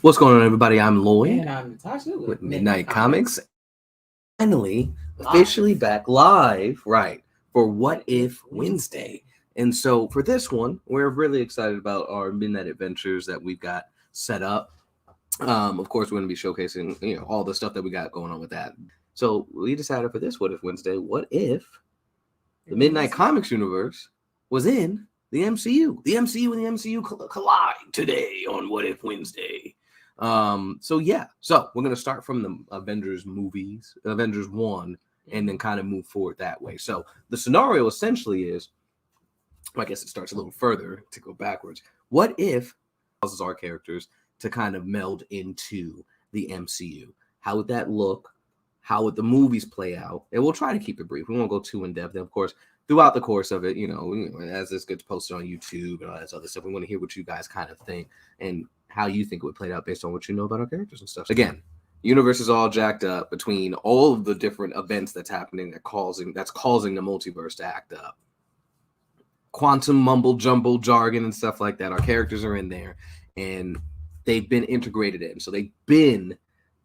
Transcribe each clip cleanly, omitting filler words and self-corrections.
What's going on, everybody? I'm Lloyd And I'm Natasha with Midnight Comics. Finally, officially back live, right, for What If Wednesday. And so for this one, we're really excited about our Midnight Adventures that we've got set up. Of course, we're going to be showcasing, all the stuff that we got going on with that. So we decided for this What If Wednesday, what if the Midnight Comics universe was in the MCU? The MCU and the MCU collide today on What If Wednesday. So we're gonna start from the Avengers movies, Avengers 1, and then kind of move forward that way. So the scenario essentially is, I guess it starts a little further to go backwards. What if causes our characters to kind of meld into the MCU? How would that look? How would the movies play out? And we'll try to keep it brief. We won't go too in depth. And of course, throughout the course of it, as this gets posted on YouTube and all that other stuff, we want to hear what you guys kind of think and how you think it would play out based on what you know about our characters and stuff. Again, universe is all jacked up between all of the different events that's happening that's causing the multiverse to act up. Quantum mumble jumble jargon and stuff like that. Our characters are in there and they've been integrated in. So they've been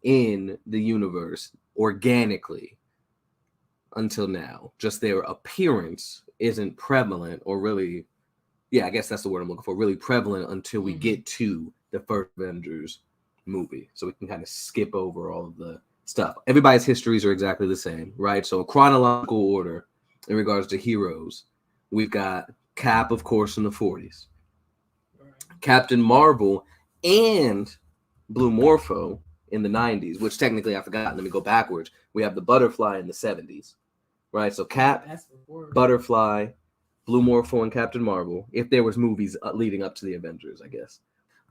in the universe organically until now. Just their appearance isn't prevalent or really, I guess that's the word I'm looking for, really prevalent until we get to the first Avengers movie. So we can kind of skip over all of the stuff. Everybody's histories are exactly the same, right? So chronological order in regards to heroes, we've got Cap, of course, in the 40s. Captain Marvel and Blue Morpho in the 90s, which technically I forgot. Let me go backwards. We have the Butterfly in the 70s, right? So Cap, Butterfly, Blue Morpho, and Captain Marvel. If there was movies leading up to the Avengers, I guess.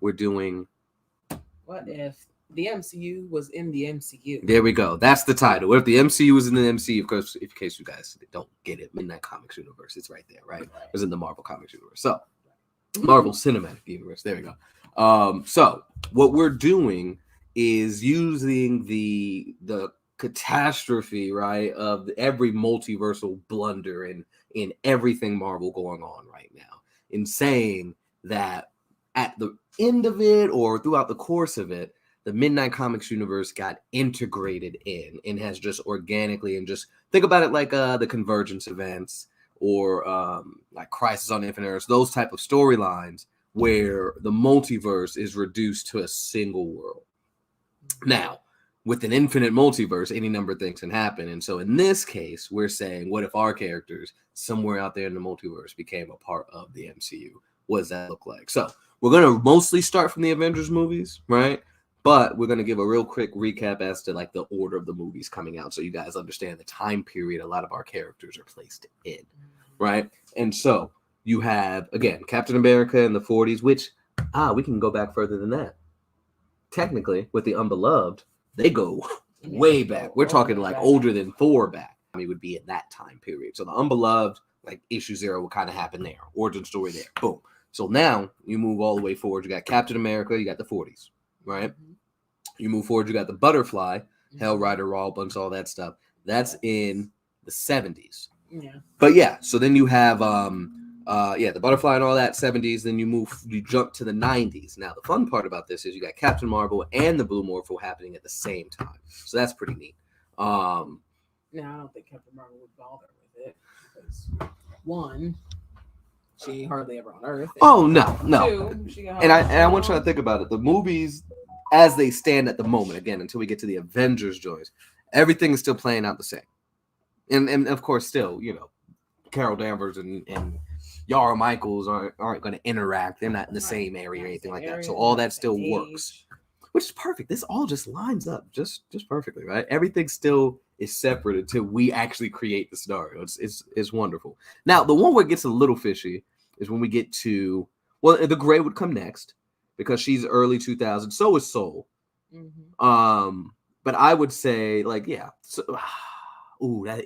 We're doing What If the MCU was in the MCU? There we go. That's the title. What if the MCU was in the MCU? Of course, in case you guys don't get it, Midnight Comics Universe. It's right there, right? It was in the Marvel Comics Universe. So, Marvel Cinematic Universe. There we go. So, what we're doing is using the catastrophe, right, of every multiversal blunder in everything Marvel going on right now, in saying that at the end of it or throughout the course of it, the Midnight Comics universe got integrated in and has just organically, and just think about it like the Convergence events or like Crisis on Infinite Earths, those type of storylines where the multiverse is reduced to a single world. Now, with an infinite multiverse, any number of things can happen. And so in this case, we're saying, what if our characters somewhere out there in the multiverse became a part of the MCU? What does that look like? So we're going to mostly start from the Avengers movies, right? But we're going to give a real quick recap as to like the order of the movies coming out, so you guys understand the time period a lot of our characters are placed in, right? And so you have, again, Captain America in the 40s, which, we can go back further than that. Technically, with the Unbeloved, they go way back. We're talking like older than Thor back. I mean, would be in that time period. So the Unbeloved, like issue 0 would kind of happen there. Origin story there. Boom. So now you move all the way forward. You got Captain America. You got the 40s, right? You move forward. You got the Butterfly, Hell Rider, Raw Bunch, all that stuff. That's in the 70s. Yeah. But so then you have the Butterfly and all that 70s. Then you jump to the 90s. Now the fun part about this is you got Captain Marvel and the Blue Morpho happening at the same time. So that's pretty neat. Now I don't think Captain Marvel would bother with it because one, she hardly ever on Earth. Oh no. Two, and I want you to think about it. The movies, as they stand at the moment, again, until we get to the Avengers joys, everything is still playing out the same. And of course, still, Carol Danvers and Yara Michaels aren't going to interact. They're not in the same area or anything like that. So all that still works, which is perfect. This all just lines up just perfectly, right? Everything still is separate until we actually create the scenario. It's wonderful. Now, the one where it gets a little fishy is when we get to, the Gray would come next because she's early 2000s. So is Soul. But I would say that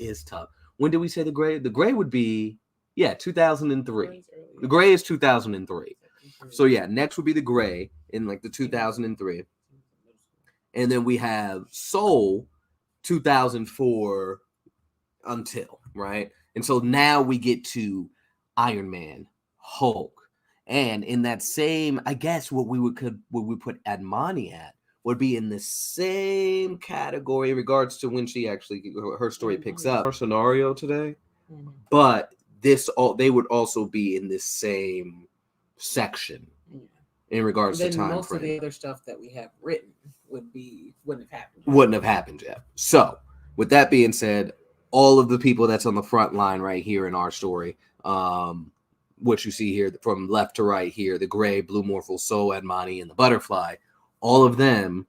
is tough. When did we say the Gray? The Gray would be 2003. The Gray is 2003. So next would be the Gray in like the 2003. And then we have Soul 2004 until, right? And so now we get to Iron Man, Hulk, And in that same, I guess what we put Admani at would be in the same category in regards to when she actually her story picks up our scenario today. But they would also be in this same section in regards to time most frame. Of the other stuff that we have written wouldn't have happened. Wouldn't have happened yet. So, with that being said, all of the people that's on the front line right here in our story, what you see here from left to right here, the gray, blue morphle, soul, Admani, and the butterfly, all of them,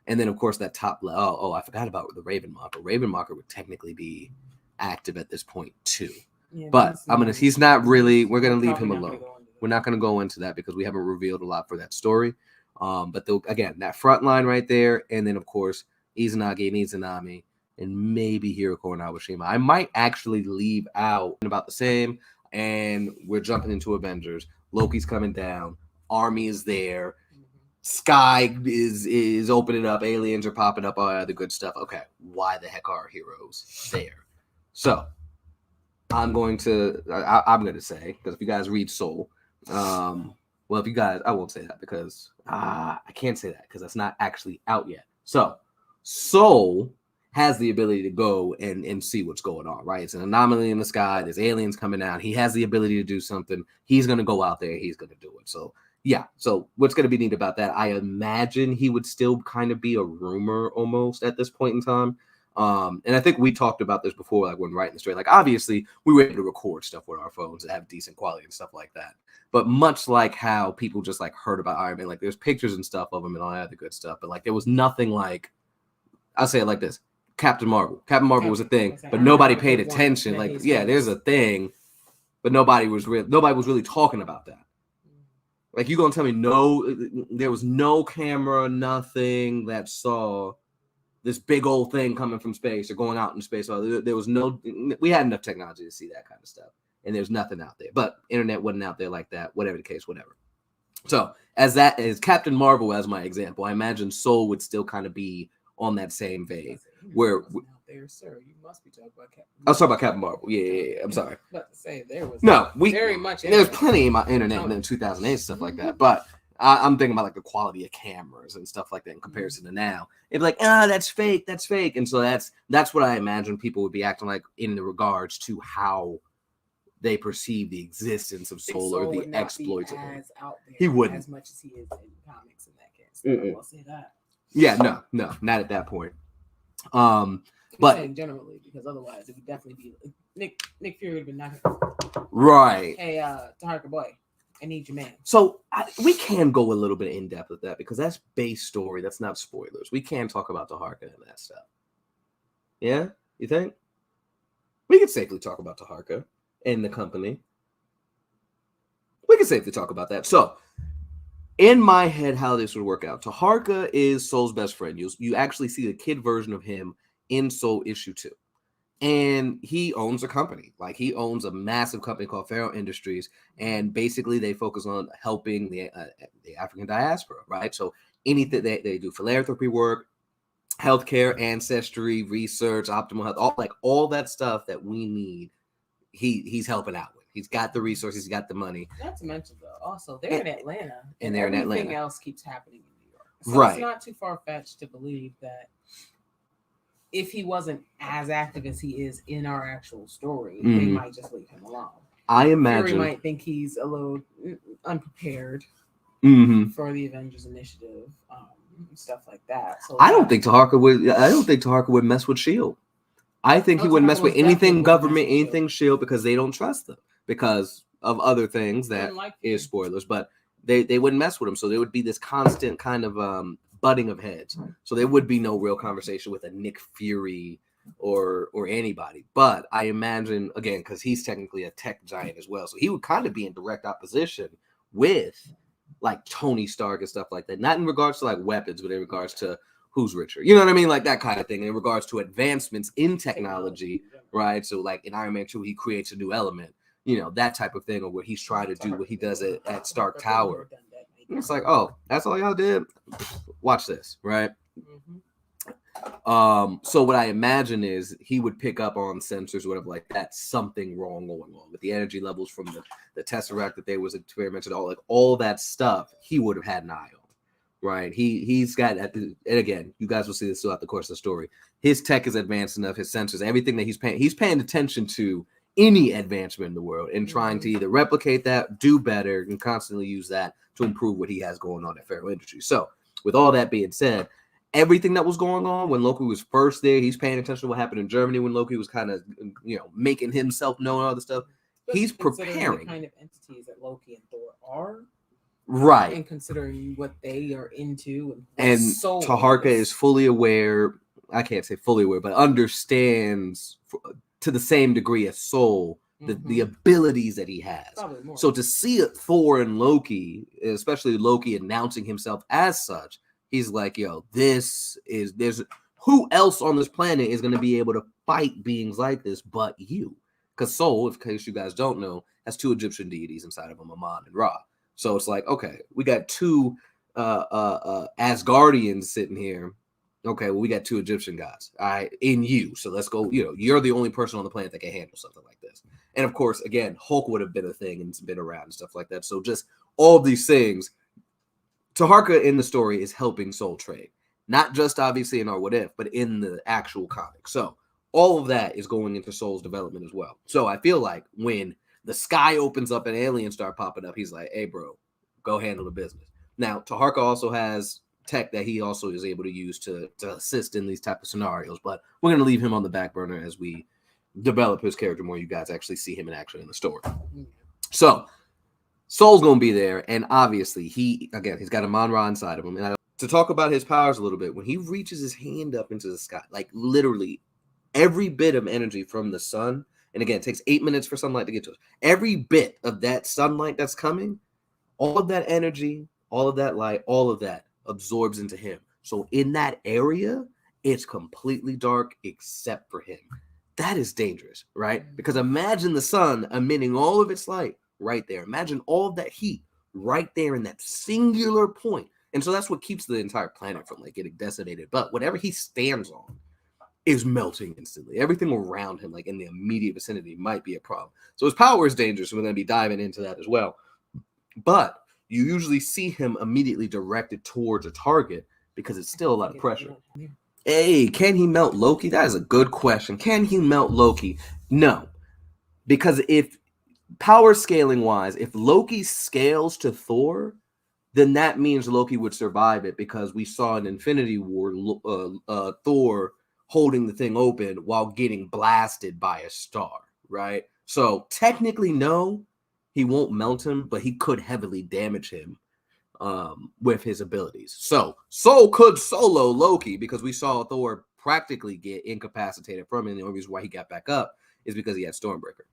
and then of course that top. I forgot about the Ravenmocker. Ravenmocker would technically be active at this point too. Yeah, but he's not really. We're gonna leave him alone. We're not gonna go into that because we haven't revealed a lot for that story. But again, that front line right there, and then of course Izanagi and Izanami, and maybe Hiroko and Awashima. I might actually leave out about the same, and we're jumping into Avengers. Loki's coming down. Army is there. Sky is opening up. Aliens are popping up. All that other good stuff. Okay, why the heck are heroes there? So I'm going to say, because if you guys read Soul, well, if you guys, I won't say that because I can't say that because that's not actually out yet. So Soul has the ability to go and see what's going on, right? It's an anomaly in the sky. There's aliens coming out. He has the ability to do something. He's going to go out there. He's going to do it. So yeah. So what's going to be neat about that? I imagine he would still kind of be a rumor almost at this point in time. And I think we talked about this before, like when writing the story. Like obviously we were able to record stuff with our phones that have decent quality and stuff like that. But much like how people just like heard about Iron Man, like there's pictures and stuff of him and all that other good stuff. But like there was nothing like, I'll say it like this: Captain Marvel. Captain Marvel was a thing, but nobody paid attention. Like yeah, there's a thing, but nobody was really talking about that. Like you gonna tell me there was no camera, nothing that saw this big old thing coming from space or going out in space. So there was we had enough technology to see that kind of stuff. And there's nothing out there. But internet wasn't out there like that, whatever the case, whatever. So as Captain Marvel as my example, I imagine Soul would still kind of be on that same vein. Where out there, sir, you must be talking about Captain Marvel. I was talking about Captain Marvel. Yeah. I'm sorry. But to say there was very much. There's plenty of my internet in 2008 stuff like that. But I'm thinking about like the quality of cameras and stuff like that in comparison to now. It'd be like, that's fake. And so that's what I imagine people would be acting like in regards to how they perceive the existence of Soul or the exploits of him. He wouldn't as much as he is in comics in that case. I'll say that. Yeah, no, not at that point. But generally, because otherwise it would definitely be Nick Fury would have been knocking. Right. Hey, Taharka boy, I need your man. So we can go a little bit in depth with that because that's base story. That's not spoilers. We can talk about Taharka and that stuff. Yeah, you think? We could safely talk about Taharka and the company. We can safely talk about that. So, in my head, how this would work out. Taharka is Soul's best friend. You actually see the kid version of him in Soul issue 2. And he owns a company. Like he owns a massive company called Pharaoh Industries. And basically they focus on helping the African diaspora, right? So anything they do philanthropy work, healthcare, ancestry, research, optimal health, all that stuff that we need. He's helping out with. He's got the resources, he's got the money. Not to mention though, also they're in Atlanta, and they're in Atlanta. Everything else keeps happening in New York, so right? It's not too far fetched to believe that if he wasn't as active as he is in our actual story, they might just leave him alone. I imagine Fury might think he's a little unprepared for the Avengers Initiative, stuff like that. So I don't think Taharka would mess with S.H.I.E.L.D. I think he wouldn't mess with anything government, anything S.H.I.E.L.D. because they don't trust them because of other things that is spoilers, but they wouldn't mess with him. So there would be this constant kind of butting of heads. So there would be no real conversation with a Nick Fury or anybody. But I imagine, again, because he's technically a tech giant as well, so he would kind of be in direct opposition with like Tony Stark and stuff like that. Not in regards to like weapons, but in regards to who's richer, you know what I mean? Like that kind of thing in regards to advancements in technology, right? So like in Iron Man 2, he creates a new element, that type of thing, or what he's trying to do, what he does at Stark Tower. And it's like, oh, that's all y'all did? Watch this, right? So what I imagine is he would pick up on sensors or whatever like that, something wrong going on with the energy levels from the Tesseract that they was experimented, all that stuff he would have had an eye on, right? He's got and again, you guys will see this throughout the course of the story. His tech is advanced enough, his sensors, everything that he's paying attention to any advancement in the world and trying to either replicate that, do better, and constantly use that to improve what he has going on at Ferro Industries. So with all that being said, everything that was going on when Loki was first there, he's paying attention to what happened in Germany when Loki was kind of, making himself known and all this stuff. He's preparing the kind of entities that Loki and Thor are, right, and considering what they are into, and Taharka is fully aware. I can't say fully aware, but understands to the same degree as Soul the abilities that he has. So to see Thor and Loki, especially Loki announcing himself as such, he's like, yo, there's who else on this planet is going to be able to fight beings like this but you? Because Soul, in case you guys don't know, has two Egyptian deities inside of him, Amon and Ra. So it's like, okay, we got two Asgardians sitting here. Okay, well, we got two Egyptian gods, all right, in you. So let's go, you're the only person on the planet that can handle something like this. And of course, again, Hulk would have been a thing and been around and stuff like that. So just all of these things, Taharka in the story is helping Soul trade. Not just obviously in our What If, but in the actual comic. So all of that is going into Soul's development as well. So I feel like when the sky opens up and aliens start popping up, he's like, hey, bro, go handle the business. Now, Taharka also has tech that he also is able to use to assist in these type of scenarios, but we're going to leave him on the back burner as we develop his character more. You guys actually see him in action in the story. So Soul's going to be there, and obviously he's got a Amon-Ra inside of him. And to talk about his powers a little bit, when he reaches his hand up into the sky, like literally every bit of energy from the sun, and again, it takes 8 minutes for sunlight to get to us, every bit of that sunlight that's coming, all of that energy, all of that light, all of that absorbs into him. So in that area, it's completely dark except for him. That is dangerous, right? Because imagine the sun emitting all of its light right there. Imagine all of that heat right there in that singular point. And so that's what keeps the entire planet from like getting decimated. But whatever he stands on is melting instantly. Everything around him, like in the immediate vicinity, might be a problem. So his power is dangerous. We're going to be diving into that as well. But you usually see him immediately directed towards a target because it's still a lot of pressure. Hey, can he melt Loki? That is a good question. Can he melt Loki? No. Because if power scaling wise, if Loki scales to Thor, then that means Loki would survive it, because we saw in Infinity War Thor holding the thing open while getting blasted by a star, right? So technically, no, he won't melt him, but he could heavily damage him with his abilities. So Soul could solo Loki, because we saw Thor practically get incapacitated from it. And the only reason why he got back up is because he had Stormbreaker.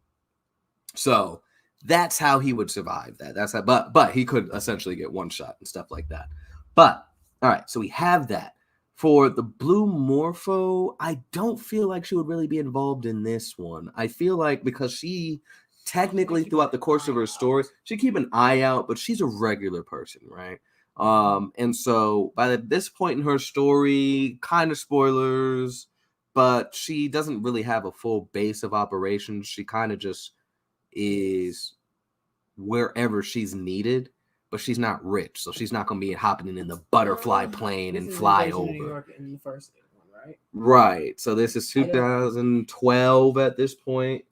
So that's how he would survive that. That's how, but he could essentially get one shot and stuff like that. But all right, so we have that. For the Blue Morpho, I don't feel like she would really be involved in this one. I feel like because she technically throughout the course of her story, she keep an eye out, but she's a regular person, right? And so by this point in her story, kind of spoilers, but she doesn't really have a full base of operations. She kind of just is wherever she's needed, but she's not rich, so she's not going to be hopping in the butterfly plane and fly over. New York in the first one, right? Right. So this is 2012 at this point.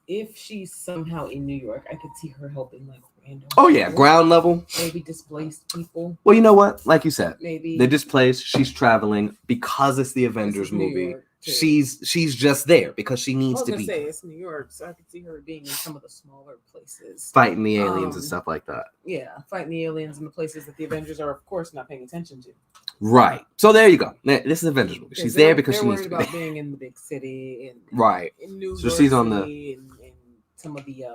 If she's somehow in New York, I could see her helping like random. Oh yeah, ground level. Maybe displaced people. Well, you know what? Like you said, maybe they're displaced. She's traveling because it's the Avengers movie. She's just there because she needs to be. It's New York, so I could see her being in some of the smaller places, fighting the aliens and stuff like that. Yeah, fighting the aliens in the places that the Avengers are, of course, not paying attention to. Right. So there you go. This is Avengers movie. She's there because she needs to be. They're worried about being in the big city, right. In New so York she's on City in some of the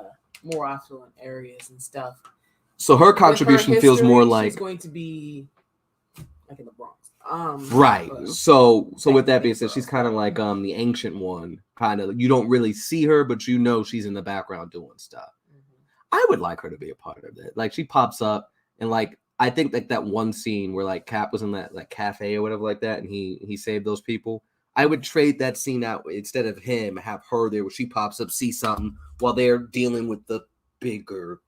more affluent areas and stuff. So her contribution feels more like she's going to be like in the Bronx. Right. So with that being said, she's kind of like the ancient one. Kind of, you don't really see her, but you know she's in the background doing stuff. I would like her to be a part of it. Like she pops up and like I think like that one scene where like Cap was in that like cafe or whatever like that, and he saved those people. I would trade that scene out instead of him, have her there where she pops up, see something while they're dealing with the bigger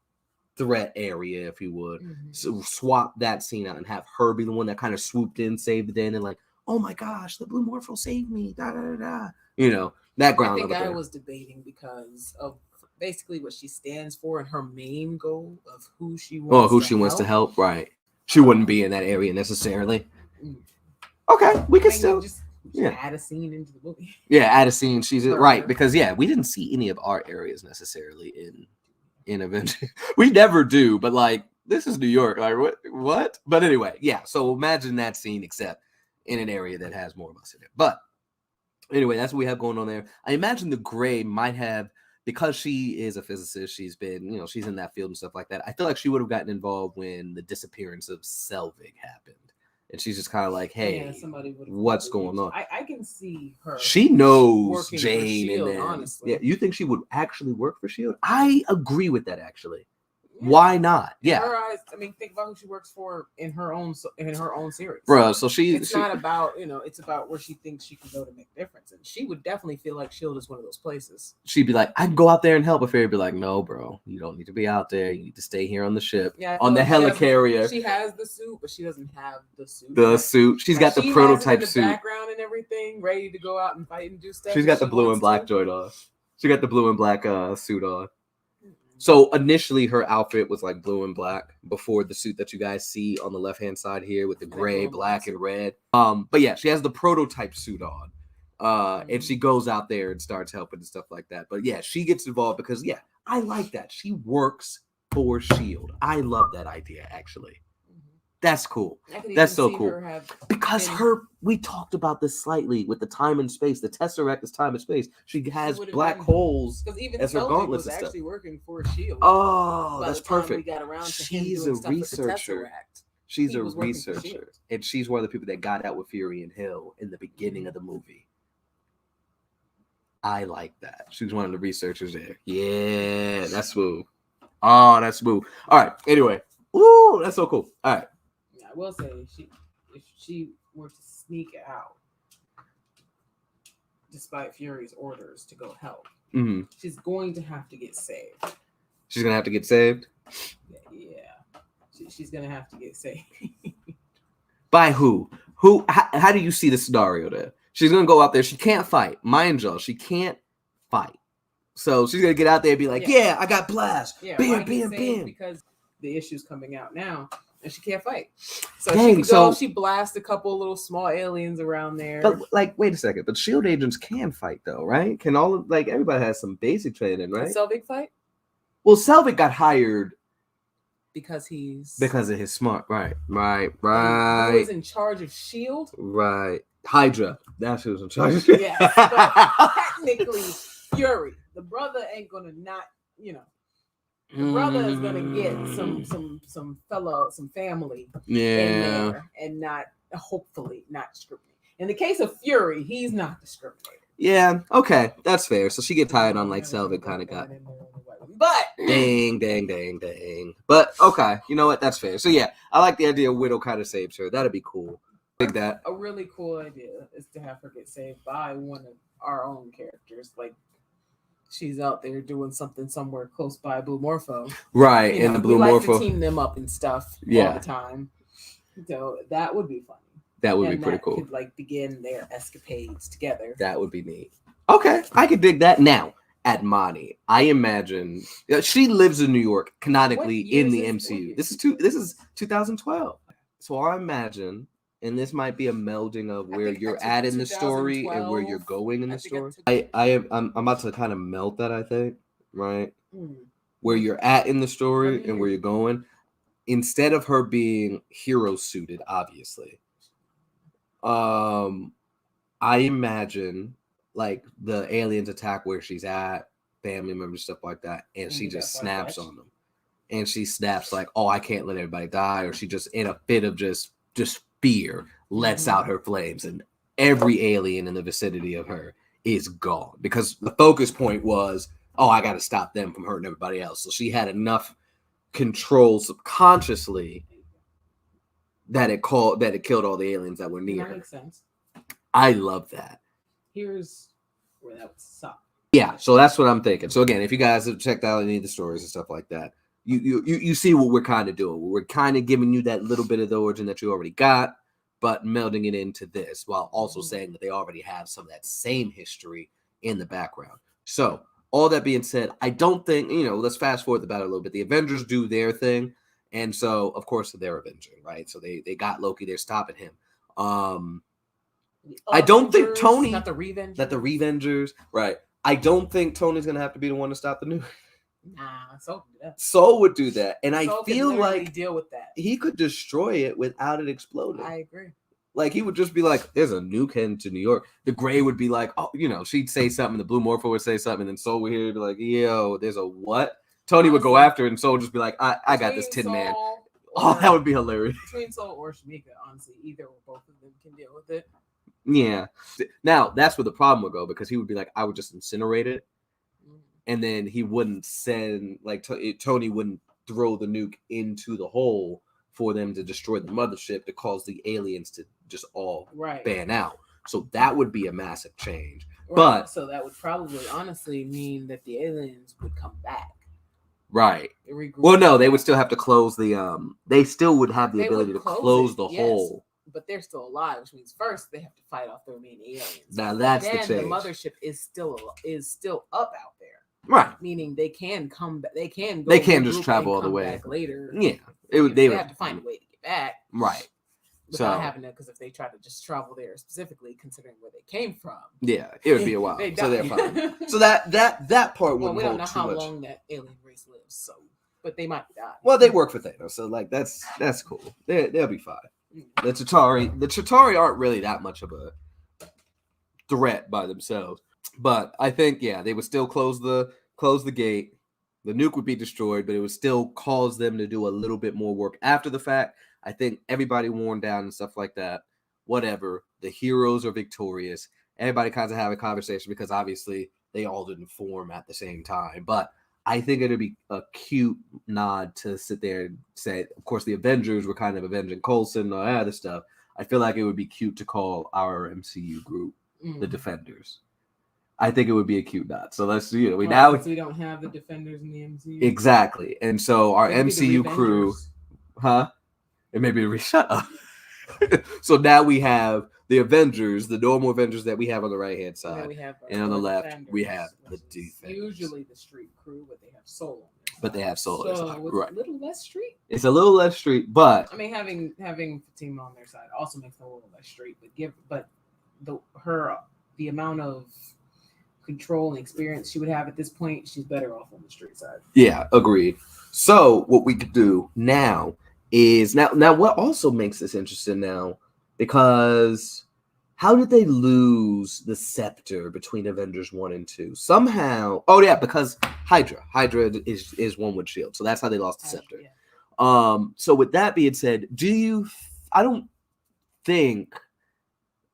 threat area, if you would. So swap that scene out and have her be the one that kind of swooped in, saved the day, and then like, oh my gosh, the Blue Morpho saved me. Da da da da. You know, that ground. I think I was debating because of basically what she stands for and her main goal of who she wants. To help. Right. She wouldn't be in that area necessarily. Okay, we could still just add a scene into the movie. Yeah, add a scene. She's right because we didn't see any of our areas necessarily in Avengers. We never do, but like this is New York. Like what? But anyway, yeah. So imagine that scene, except in an area that has more of us in it. But anyway, that's what we have going on there. I imagine the Gray might have, because she is a physicist, she's been, she's in that field and stuff like that. I feel like she would have gotten involved when the disappearance of Selvig happened. And she's just kind of like, hey, what's going on? I can see her. She knows Jane. S.H.I.E.L.D., and then, honestly. Yeah, you think she would actually work for S.H.I.E.L.D.? I agree with that, actually. Yeah. Why not? Yeah. In her eyes, I mean, think about who she works for in her own series. Bro, so it's not about, it's about where she thinks she can go to make a difference. And she would definitely feel like S.H.I.E.L.D. is one of those places. She'd be like, I can go out there and help. If Fairy be like, no, bro, you don't need to be out there. You need to stay here on the ship. Yeah, on the helicarrier. She has the suit, but she doesn't have the suit. The suit. She's got the prototype suit. Background and everything, ready to go out and fight and do stuff. She's got the blue and black joint on. She got the blue and black suit on. So initially her outfit was like blue and black before the suit that you guys see on the left-hand side here with the gray, black, and red. But yeah, she has the prototype suit on. And she goes out there and starts helping and stuff like that. But yeah, she gets involved because I like that. She works for S.H.I.E.L.D. I love that idea, actually. That's cool. That's so cool. Because we talked about this slightly with the time and space. The Tesseract is time and space. She has black holes as her gauntlets and stuff. Actually working for S.H.I.E.L.D. Oh, that's perfect. We got around to she's a researcher. She's a researcher. And she's one of the people that got out with Fury and Hill in the beginning of the movie. I like that. She's one of the researchers there. Yeah, that's smooth. Oh, that's smooth. All right. Anyway. Ooh, that's so cool. All right. I will say, if she were to sneak out, despite Fury's orders to go help, she's going to have to get saved. She's gonna have to get saved. Yeah, she's gonna have to get saved. By who? Who? How do you see the scenario there? She's gonna go out there. She can't fight. Mind you, she can't fight. So she's gonna get out there and be like, "Yeah, I got blast. Bam, bam, bam." Because the issue's coming out now. And she can't fight. So she can go, she blasts a couple little small aliens around there. But like, wait a second. But S.H.I.E.L.D. agents can fight though, right? Can everybody has some basic training, right? Can Selvig fight? Well, Selvig got hired because of his smart. Right. Who was in charge of S.H.I.E.L.D.? Right. Hydra. That's who was in charge. Yes, but technically Fury. The brother ain't gonna not, The brother is gonna get some family in there and not hopefully not discriminate. In the case of Fury, he's not discriminated. Yeah, okay, that's fair. So she get tired on like Selvig kind of got. But dang. But okay, you know what? That's fair. So yeah, I like the idea Widow kind of saves her. That'd be cool. Like that. A really cool idea is to have her get saved by one of our own characters, like. She's out there doing something somewhere close by Blue Morpho. Right, and the Blue Morpho. Like to team them up and stuff all the time. So that would be funny. That would be pretty cool. Could begin their escapades together. That would be neat. Okay, I could dig that. Now, Admani, I imagine she lives in New York canonically in the MCU. This is 2012. So I imagine. And this might be a melding of where you're at in the story and where you're going in the story. I'm about to kind of melt that, I think, right? Where you're at in the story and where you're going. Instead of her being hero suited, obviously. I imagine like the aliens attack where she's at, family members, stuff like that, and she just snaps on them. And she snaps like, oh, I can't let everybody die, or she just in a fit of just fear lets out her flames, and every alien in the vicinity of her is gone because the focus point was, oh, I got to stop them from hurting everybody else. So she had enough control subconsciously that it killed all the aliens that were near. That makes sense. I love that. Here's where that would suck. Yeah, so that's what I'm thinking. So again, if you guys have checked out any of the stories and stuff like that, you see what we're kind of doing. We're kind of giving you that little bit of the origin that you already got, but melding it into this while also saying that they already have some of that same history in the background. So all that being said, I don't think, let's fast forward the battle a little bit. The Avengers do their thing, and so of course they're avenging, right? So they got Loki, they're stopping him. I don't think Tony, not the Revengers. That the Revengers, right? I don't think Tony's gonna have to be the one to stop the nuke. Nah, Soul would do that, and Soul I feel like deal with that. He could destroy it without it exploding. I agree. Like he would just be like, "There's a nuke heading to New York." The Gray would be like, "Oh, she'd say something." The Blue Morpho would say something, and then Soul would hear it, be like, "Yo, there's a what?" Tony would go after it, and Soul would just be like, "I got this, Tin Man." Oh, that would be hilarious. Between Soul or Shamika, honestly, either or both of them can deal with it. Yeah. Now that's where the problem would go, because he would be like, I would just incinerate it, and then he wouldn't send Tony wouldn't throw the nuke into the hole for them to destroy the mothership to cause the aliens to just all ban out. So that would be a massive change. Right. But so that would probably honestly mean that the aliens would come back. Right. Well, no, they would still have to close the they still would have the ability to close the hole. But they're still alive, which means first they have to fight off the remaining aliens. Now that's the change. The mothership is still up out there. Right. Meaning they can come back. They can just travel all the way back later. Yeah. They have to find a way to get back. Right. Without having to, because if they try to just travel there specifically, considering where they came from, yeah, it would be a while. So they're fine. So that part wouldn't hold too much. We don't know how long that alien race lives, so but they might die. Well, they work for Thanos, so that's cool. They'll be fine. The Chitauri aren't really that much of a threat by themselves, but I think they would still close the gate. The nuke would be destroyed, but it would still cause them to do a little bit more work after the fact. I think everybody worn down and stuff like that. Whatever, the heroes are victorious. Everybody kind of have a conversation, because obviously they all didn't form at the same time, but I think it'd be a cute nod to sit there and say, of course, the Avengers were kind of avenging Coulson and all that other stuff. I feel like it would be cute to call our MCU group the Defenders. I think it would be a cute nod. So let's we don't have the Defenders in the MCU. Exactly. And so our MCU crew, it may be shut up. So now we have the Avengers, the normal Avengers that we have on the right-hand side. And on the left, we have the Defenders. Usually the street crew, but they have Soul on their side. But they have Soul on their side. Right. A little less street. It's a little less street, but... I mean, having Fatima on their side also makes it a little less street. But the amount of control and experience she would have at this point, she's better off on the street side. Yeah, agreed. So what we could do now is... Now what also makes this interesting now, because how did they lose the scepter between Avengers 1 and 2? Somehow, because Hydra is one with S.H.I.E.L.D., so that's how they lost the scepter. Yeah. So with that being said, I don't think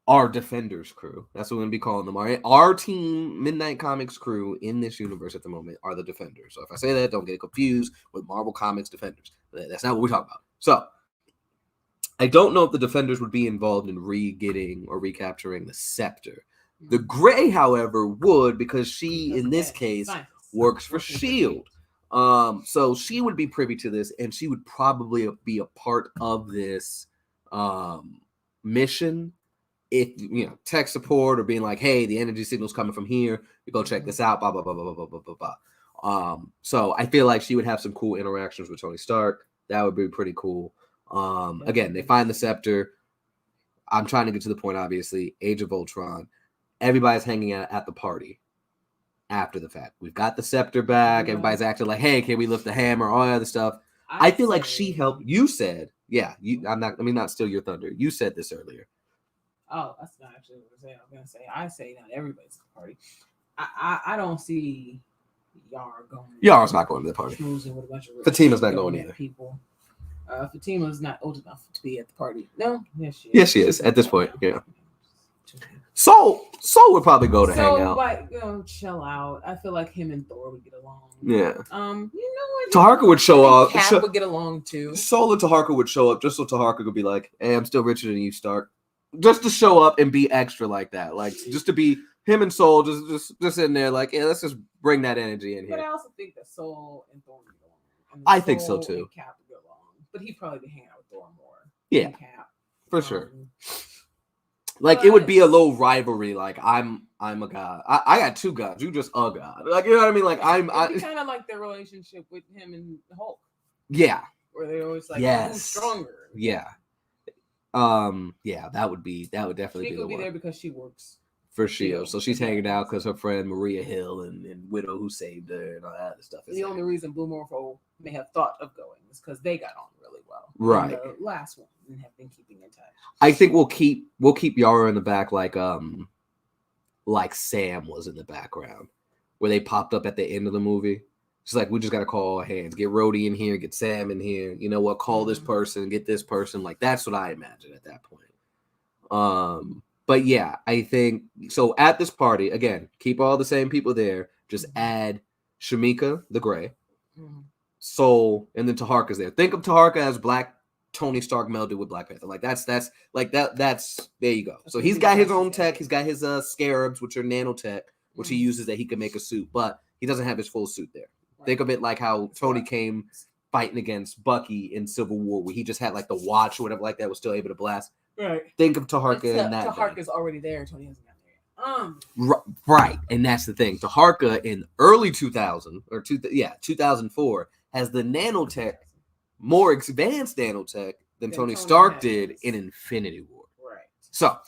our Defenders crew, that's what we're going to be calling them, our team Midnight Comics crew in this universe at the moment are the Defenders. So if I say that, don't get confused with Marvel Comics Defenders. That's not what we're talking about. So I don't know if the Defenders would be involved in re-getting or recapturing the scepter. The Gray, however, would, because she, in this case, works for S.H.I.E.L.D. So she would be privy to this, and she would probably be a part of this mission. If, tech support, or being like, hey, the energy signal's coming from here, you go check this out, blah, blah, blah, blah, blah, blah, blah, blah. So I feel like she would have some cool interactions with Tony Stark. That would be pretty cool. Again, they find the scepter. I'm trying to get to the point, obviously. Age of Ultron. Everybody's hanging out at the party after the fact. We've got the scepter back. Everybody's acting like, hey, can we lift the hammer? All that other stuff. I feel like she helped. You said, let me not steal your thunder. You said this earlier. Oh, that's not actually what I was going to say. I say not everybody's at the party. I don't see Yara going. Yara's not going to the party. With a bunch of Fatima's not going either. People. Fatima's not old enough to be at the party. No? Yes, she is. Yes, she is at this point. Yeah. Soul would probably go to hang out. Like, chill out. I feel like him and Thor would get along. Yeah. You know what? Taharka would show up. Cap would get along too. Soul and Taharka would show up just so Taharka could be like, "Hey, I'm still richer than you, Stark." Just to show up and be extra like that, like just to be him and Soul, just in there, like, yeah, let's just bring that energy in here. But I also think that Soul and Thor would get along. I think so too. And Cap would get along, but he'd probably be hanging out with Thor more. Yeah, Cap for sure. Like, it would be a little rivalry. Like, I'm a god. I got two gods. You just a god. Like, you know what I mean? Like, It'd be kind of like their relationship with him and Hulk. Yeah. Where they always like, who's stronger? Yeah. Yeah, that would definitely be the one. She could be there because she works for S.H.I.E.L.D. So she's hanging out because her friend Maria Hill and Widow who saved her and all that other stuff. The only reason Blue Morpho may have thought of going is because they got on really well. Right. The last one and have been keeping in touch. I think we'll keep Yara in the back like Sam was in the background, where they popped up at the end of the movie. She's like, we just gotta call all hands, get Rhodey in here, get Sam in here. You know what? Call this person, get this person. Like, that's what I imagine at that point. But yeah, I think so. At this party, again, keep all the same people there. Just add Shamika the Grey, Soul, and then Taharka's there. Think of Taharka as Black Tony Stark melded with Black Panther. Like that's there you go. So he's got his own tech. He's got his scarabs, which are nanotech, which he uses that he can make a suit, but he doesn't have his full suit there. Right. Think of it like how Tony came fighting against Bucky in Civil War, where he just had like the watch or whatever like that, was still able to blast. Right. Think of Taharka in that. Taharka's already there. Tony hasn't got there. Right, and that's the thing. Taharka in early 2000 or 2004 has the nanotech, more advanced nanotech than Tony Stark did in Infinity War. Right. So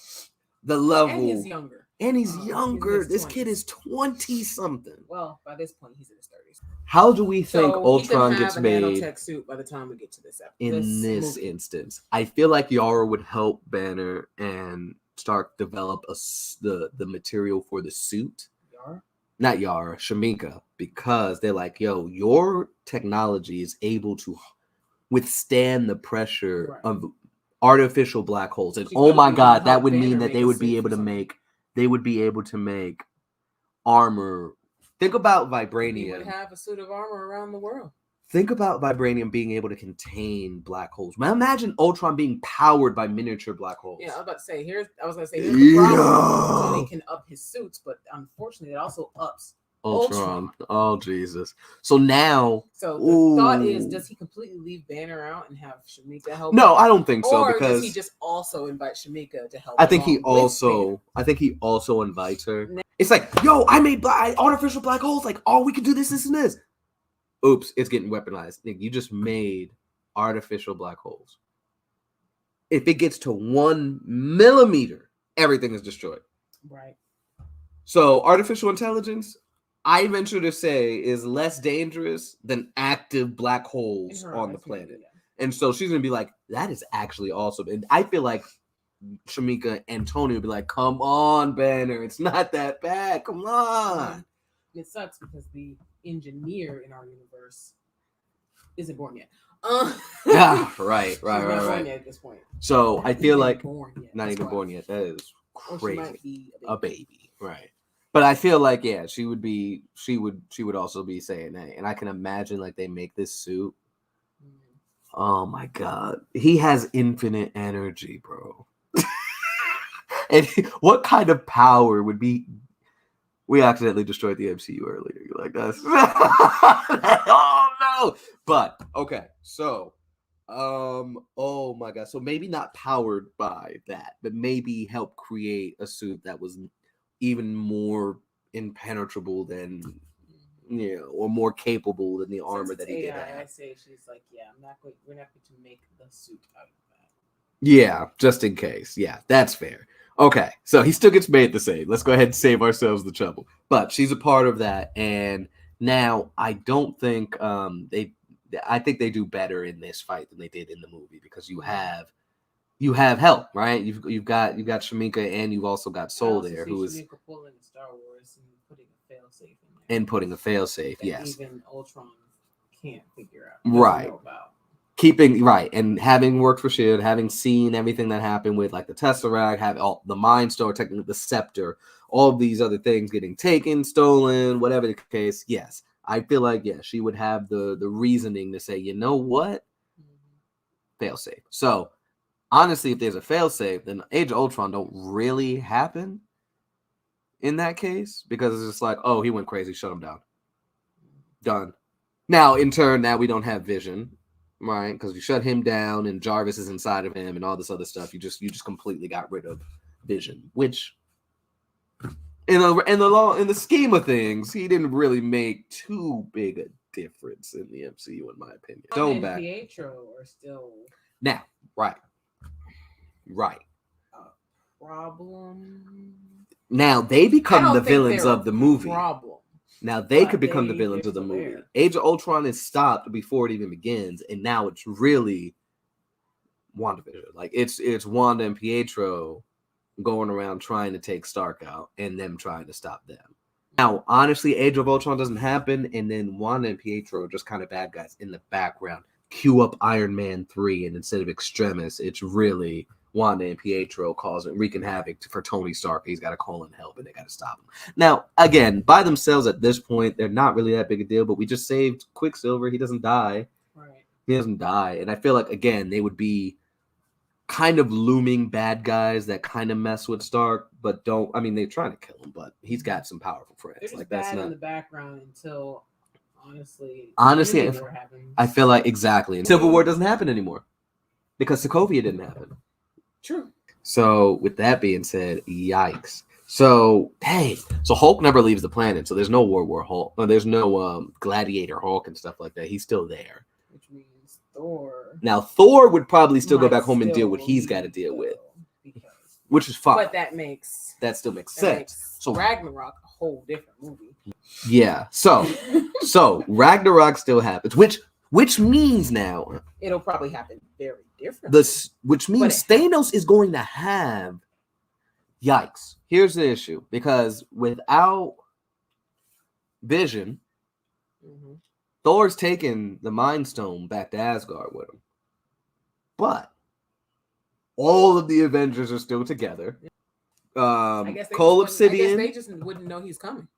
the level, and he's younger. He's younger. This kid is 20 something. Well, by this point, he's in his 30s. How do we think Ultron gets made nanotech suit by the time we get to this episode? In this instance, I feel like Yara would help Banner and Stark develop the material for the suit. Not Yara, Shamika, because they're like, yo, your technology is able to withstand the pressure of artificial black holes. And oh my God, that would mean that they would be able to make armor. Think about vibranium. You would have a suit of armor around the world. Think about vibranium being able to contain black holes. Now imagine Ultron being powered by miniature black holes. Yeah, I was about to say, here's the problem. Tony can up his suits, but unfortunately it also ups Ultron. Oh, Jesus. So now... So the thought is, does he completely leave Banner out and have Shamika help him? No, I don't think so. Or because does he just also invite Shamika to help I think he also invites her. It's like, yo, I made artificial black holes. Like, oh, we can do this, and this. Oops, it's getting weaponized. Nick, you just made artificial black holes. If it gets to 1 millimeter, everything is destroyed. Right. So artificial intelligence, I venture to say, is less dangerous than active black holes on the planet. Yeah. And so she's going to be like, that is actually awesome. And I feel like Shamika and Tony would be like, come on, Banner. It's not that bad. Come on. It sucks because the engineer in our universe isn't born yet. Yeah, right. At this point. So I feel like not even born yet. That is crazy. Might be a baby, right? But I feel like she would also be saying that, and I can imagine like they make this suit. Oh my God, he has infinite energy, bro. And what kind of power would be? We accidentally destroyed the MCU earlier. You're like, that's oh no. But okay, so oh my God. So maybe not powered by that, but maybe help create a suit that was even more impenetrable than, or more capable than the armor that he did have. I say she's like, yeah, we're not going to make the suit out of that. Yeah, just in case. Yeah, that's fair. Okay, so he still gets made the same. Let's go ahead and save ourselves the trouble. But she's a part of that, and now I don't think I think they do better in this fight than they did in the movie, because you have help, right? You've got Shamika, and you've also got Soul there, who is pulling Star Wars and putting a failsafe in there. And putting a failsafe, yes. Even Ultron can't figure out. Right. keeping right and having worked for Shield, having seen everything that happened with like the Tesseract, have all the Mind Stone, technically the Scepter, all of these other things getting taken, stolen, whatever the case. Yes, I feel like she would have the reasoning to say, you know what, fail safe. So honestly, if there's a fail safe, then Age of Ultron don't really happen in that case because it's just like, oh, he went crazy, shut him down, done. Now in turn, now we don't have Vision. Right, because you shut him down and Jarvis is inside of him and all this other stuff. You just completely got rid of Vision, which in the scheme of things, he didn't really make too big a difference in the MCU, in my opinion. Stone and Pietro are still now, right. Problem. Now they become the villains of the movie. Problem. Now they could become the villains of the movie. There. Age of Ultron is stopped before it even begins, and now it's really WandaVision. Like it's Wanda and Pietro going around trying to take Stark out, and them trying to stop them. Now, honestly, Age of Ultron doesn't happen, and then Wanda and Pietro are just kind of bad guys in the background. Cue up Iron Man 3, and instead of Extremis, it's really Wanda and Pietro wreaking havoc for Tony Stark. He's got to call in help, and they got to stop him. Now, again, by themselves at this point, they're not really that big a deal, but we just saved Quicksilver. He doesn't die. Right. He doesn't die. And I feel like, again, they would be kind of looming bad guys that kind of mess with Stark, but don't. I mean, they're trying to kill him, but he's got some powerful friends. They're just like that's bad not in the background until honestly, I feel like exactly. And Civil War doesn't happen anymore because Sokovia didn't happen. True. So with that being said, yikes. So Hulk never leaves the planet. So there's no World War Hulk. There's no Gladiator Hulk and stuff like that. He's still there. Which means Thor. Now Thor would probably still go back home and deal with what he's got to deal with, which is fine. But that still makes sense. So Ragnarok, a whole different movie. Yeah. So Ragnarok still happens, which means now it'll probably happen very differently. Which means Thanos is going to have. Yikes. Here's the issue. Because without Vision, Thor's taking the Mind Stone back to Asgard with him. But all of the Avengers are still together. Cole Obsidian. I guess they just wouldn't know he's coming.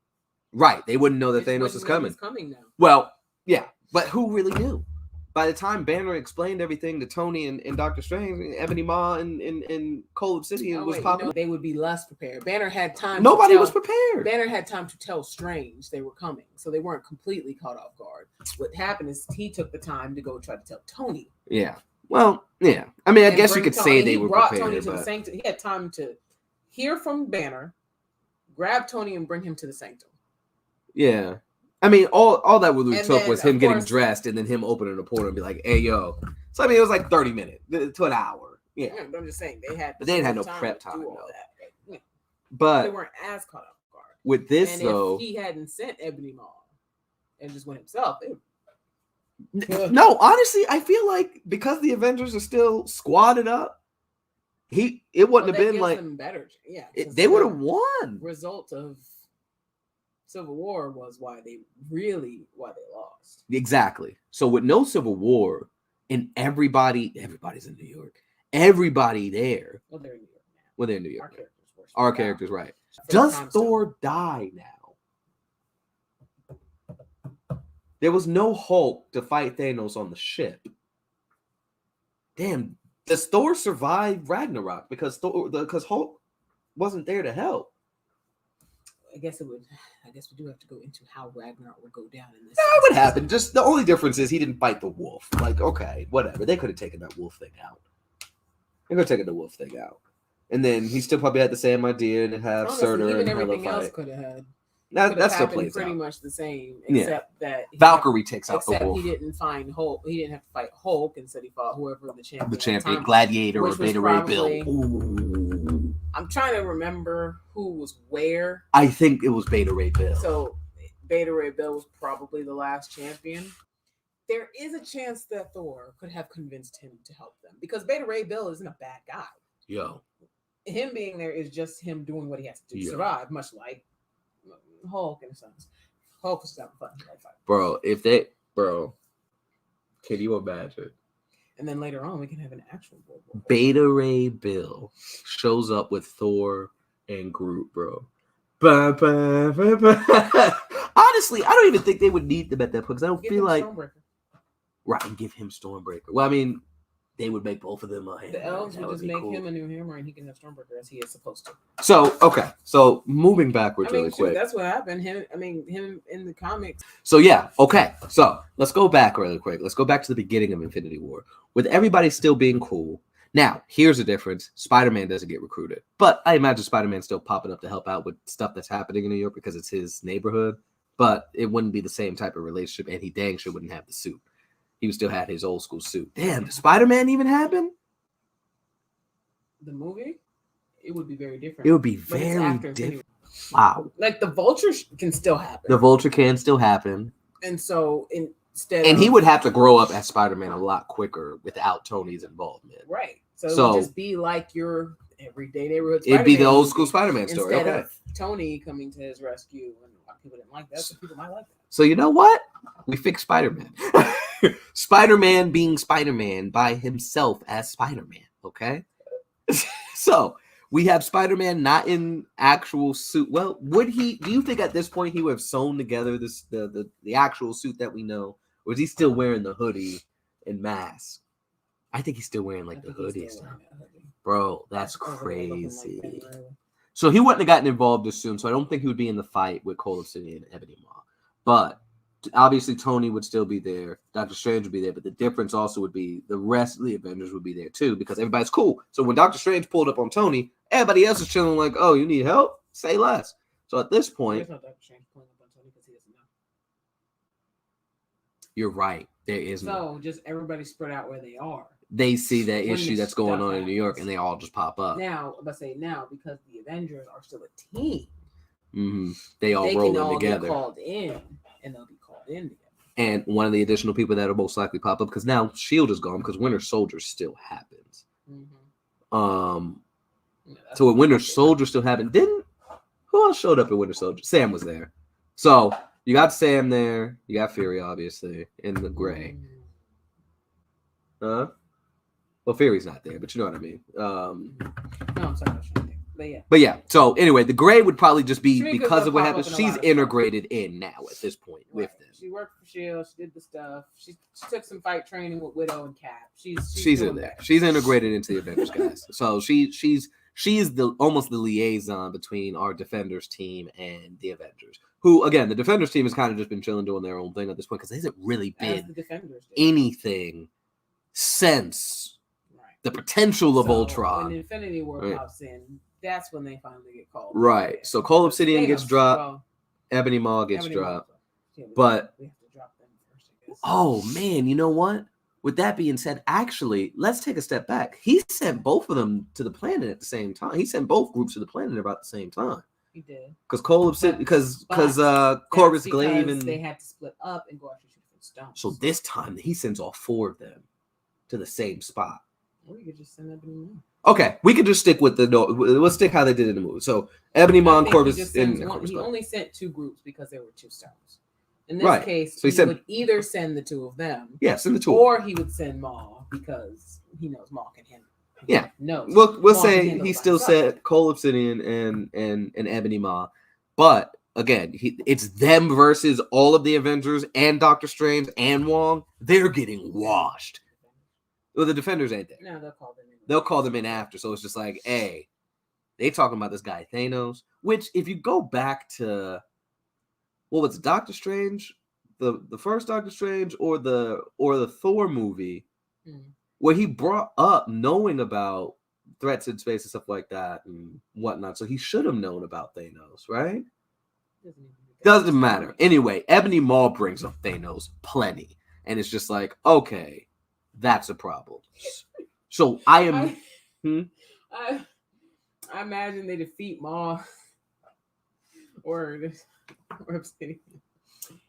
Right. They wouldn't know that Thanos is coming. He's coming now. Well, yeah. But who really knew? By the time Banner explained everything to Tony and Doctor Strange, Ebony Maw and Cole Obsidian was popping. They would be less prepared. Banner had time. Nobody was prepared. Banner had time to tell Strange they were coming, so they weren't completely caught off guard. What happened is he took the time to go try to tell Tony. Yeah. Well, yeah. I mean, I guess you could say they were prepared. Tony to the Sanctum. He had time to hear from Banner, grab Tony, and bring him to the Sanctum. Yeah. I mean, all that really took was him getting dressed and then him opening the portal and be like, hey, yo. So, I mean, it was like 30 minutes to an hour. Yeah. I'm just saying they had no prep time. All that. But they weren't as caught off guard. With this, though. If he hadn't sent Ebony Maw and just went himself, no, honestly, I feel like because the Avengers are still squadded up, it wouldn't have been like. Better. Yeah. They would have won. Result of Civil War was why they lost. Exactly. So with no Civil War and everybody's in New York. Everybody there. Well, they're in New York now. Well, they're in New York. Our characters, right. Does Thor die now? There was no Hulk to fight Thanos on the ship. Damn. Does Thor survive Ragnarok? Because Hulk wasn't there to help. I guess we do have to go into how Ragnarok would go down in this. That would happen. Just the only difference is he didn't fight the wolf. Like, okay, whatever. They could have taken that wolf thing out. They could have taken the wolf thing out. And then he still probably had the same idea to have Surtur and everything Hela else fight. could have had. That still plays pretty out. Much the same, except that Valkyrie takes out the wolf. He didn't find Hulk. He didn't have to fight Hulk. Instead, he fought whoever the champion. Gladiator or Beta Ray Bill. I'm trying to remember who was where. I think it was Beta Ray Bill. So Beta Ray Bill was probably the last champion. There is a chance that Thor could have convinced him to help them because Beta Ray Bill isn't a bad guy. Yo, him being there is just him doing what he has to do to survive, much like Hulk in a sense. Hulk was having fun. Bro, can you imagine And then later on, we can have an actual World War. Beta Ray Bill shows up with Thor and Groot, bro. Bah, bah, bah, bah. Honestly, I don't even think they would need them at that point because I don't feel like right and give him Stormbreaker. Well, I mean, they would make both of them a hammer. The elves would just make him a new hammer, and he can have Stormbreaker as he is supposed to. So okay, so moving backwards really quick. That's what happened. Him in the comics. So yeah, okay. So let's go back really quick. Let's go back to the beginning of Infinity War with everybody still being cool. Now, here's the difference. Spider-Man doesn't get recruited. But I imagine Spider-Man's still popping up to help out with stuff that's happening in New York because it's his neighborhood. But it wouldn't be the same type of relationship, and he dang sure wouldn't have the suit. He would still have his old school suit. Damn, did Spider-Man even happen? The movie? It would be very different. It would be very different. Wow. Like, the Vulture can still happen. The Vulture can still happen. And so, he would have to grow up as Spider-Man a lot quicker without Tony's involvement. Right. So it would just be like your everyday neighborhood Spider-Man. It'd be the old school Spider-Man story. Instead of Tony coming to his rescue, and a lot of people didn't like that, so people might like that. So you know what? We fixed Spider-Man. Spider-Man being Spider-Man by himself as Spider-Man, okay? So we have Spider-Man not in actual suit. Well, do you think at this point he would have sewn together the actual suit that we know? Or is he still wearing the hoodie and mask? I think he's still wearing the hoodie stuff. Bro, that's crazy. So he wouldn't have gotten involved as soon, so I don't think he would be in the fight with Cole Obsidian and Ebony Maw. But obviously Tony would still be there. Doctor Strange would be there, but the difference also would be the rest of the Avengers would be there too because everybody's cool. So when Doctor Strange pulled up on Tony, everybody else is chilling like, oh, you need help? Say less. So at this point, there's no Doctor Strange pulling up on Tony because he doesn't know. You're right. There is no. So just everybody spread out where they are. They see that issue that's going on in New York, and they all just pop up. Now, because the Avengers are still a team. Mm-hmm. They all roll in together. Get called in, and they'll be called in together. And one of the additional people that will most likely pop up, because now S.H.I.E.L.D. is gone, because Winter Soldier still happens. Mm-hmm. So when Winter Soldier still happened, who else showed up at Winter Soldier? Sam was there. So you got Sam there. You got Fury, obviously, in the gray. Well, Fury's not there, but you know what I mean. No, I'm sorry. But yeah. So anyway, the gray would probably just be because of what happens. She's integrated in now at this point with them. She worked for S.H.I.E.L.D. She did the stuff. She took some fight training with Widow and Cap. She's in there. She's integrated into the Avengers, guys. So she's almost the liaison between our Defenders team and the Avengers. Who, again, the Defenders team has kind of just been chilling doing their own thing at this point because it hasn't really been anything since the potential of Ultron. When Infinity War pops in, that's when they finally get called. Right. So Cole Obsidian gets dropped. Ebony Maw gets dropped. But we have to drop them first, I guess. Oh man, you know what? With that being said, actually, let's take a step back. He sent both of them to the planet at the same time. He sent both groups to the planet about the same time. He did. Because Cole Obsidian, because Corvus Glaive and they had to split up and go after different stones. So this time he sends all four of them to the same spot. Or you could just send Ebony Maw. Okay, we could just stick with let's stick how they did in the movie. So Ebony Maw and Corvus. He only sent two groups because there were two stones. In this case, so he would either send the two of them. Yeah, send the two. Or he would send Maw because he knows Maw can handle it. Yeah. No. We'll say he still said Cole Obsidian and Ebony Maw. But again, it's them versus all of the Avengers and Doctor Strange and Wong. They're getting washed. Well, the Defenders ain't there. No, they'll call them in. They'll call them in after. So it's just like, hey, they talking about this guy Thanos. Which, if you go back to, what was it, Doctor Strange, the first Doctor Strange, or the Thor movie, where he brought up knowing about threats in space and stuff like that and whatnot. So he should have known about Thanos, right? Doesn't matter. Anyway, Ebony Maw brings up Thanos plenty, and it's just like, okay. That's a problem. So I imagine they defeat Maw or Obsidian,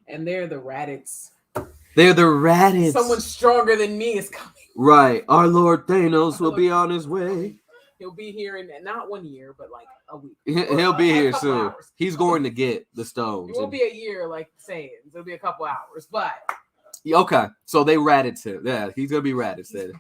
and they're the Raditz. They're the Raditz. Someone stronger than me is coming. Right. Our Lord Thanos will be on his way. He'll be here in not 1 year, but like a week. He'll be here soon. Hours. He's going to get the stones. It won't be a year like saying. It'll be a couple hours, but Okay, so they ratted him. Yeah, he's gonna be ratted instead.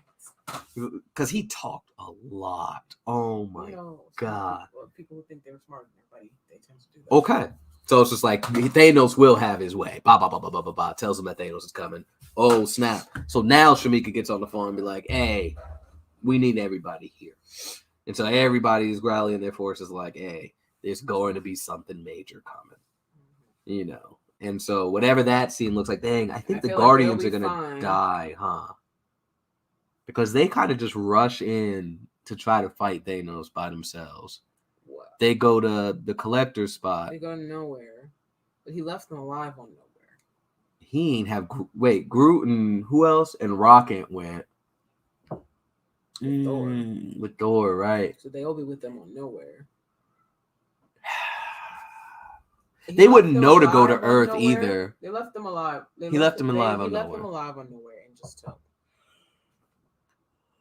Because he talked a lot. Oh my god. People who think they were smarter than everybody, they tend to do that. Okay. So it's just like Thanos will have his way. Bah, bah, bah, bah, bah, bah, bah. Tells him that Thanos is coming. Oh, snap. So now Shamika gets on the phone and be like, hey, we need everybody here. And so everybody is rallying their forces like, hey, there's going to be something major coming. You know. And so whatever that scene looks like, dang, I think the Guardians are going to die, huh? Because they kind of just rush in to try to fight Thanos by themselves. Wow. They go to the collector's spot. They go nowhere. But he left them alive on nowhere. He ain't have... Wait, Groot and who else? And Rocket went. With Thor. With Thor, right. So they'll be with them on nowhere. They wouldn't know to go to Earth either. They left them alive. He left them alive on nowhere. He left them alive on nowhere and just took.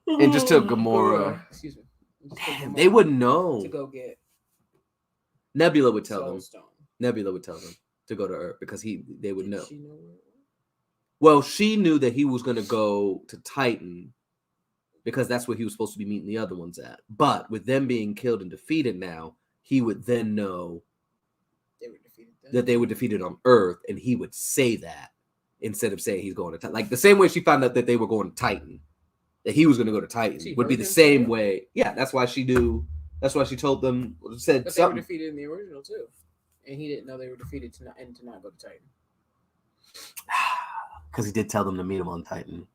And just took Gamora. Excuse me. Damn, they wouldn't know. To go get Nebula would tell them. Nebula would tell them to go to Earth because they would know. She know where it was? Well, she knew that he was going to go to Titan because that's where he was supposed to be meeting the other ones at. But with them being killed and defeated now, he would then know that they were defeated on Earth, and he would say that instead of saying he's going to Titan. Like the same way she found out that they were going to Titan. That he was going to go to Titan would be the same way. Yeah, that's why she knew. That's why she told them. Said but something. They were defeated in the original too, and he didn't know they were defeated to not go to Titan. Because he did tell them to meet him on Titan.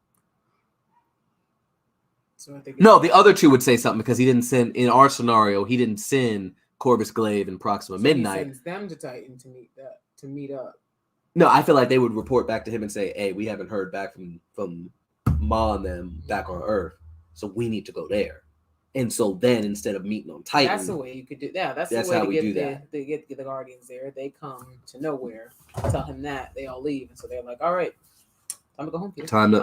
So I think no, the other two would say something because he didn't send in our scenario. He didn't send Corvus Glaive and Proxima Midnight. He sends them to Titan to meet up. No, I feel like they would report back to him and say, "Hey, we haven't heard back from Ma and them back on Earth, so we need to go there." And so then instead of meeting on Titan, that's the way you could do that. That's the way how to we do that. They get the Guardians there. They come to nowhere, tell him that they all leave, and so they're like, "All right, time to go home, Peter." Time to